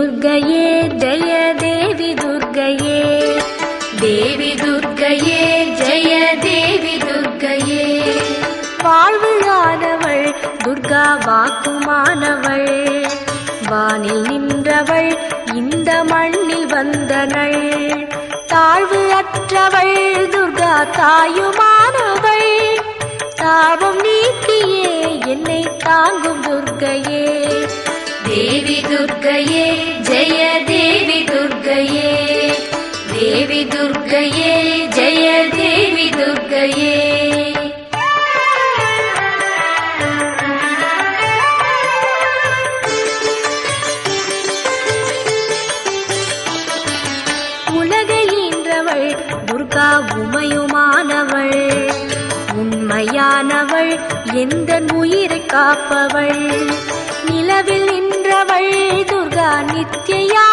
दुर्गये जय देवी दुर्गये देवी दुर्गये जय देवी दुर्गये வாழ்வுயானவள் துர்கா வாக்குமானவள் வானில் நின்றவள் இந்த மண்ணில் வந்தனள் தாழ்வு அற்றவள் துர்கா தாயுமானவள் தாபம் நீக்கியே என்னை தாங்கும் துர்கையே देवी दुर्गये जय देवी दुर्गये देवी दुर्गये जय देवी दुर्गये உலகை ஈன்றவள் துர்கா உமையுமானவள் உண்மையானவள் எந்தன் உயிரை காப்பவள் நிலவில் நின்றவள் துர்கா நித்யா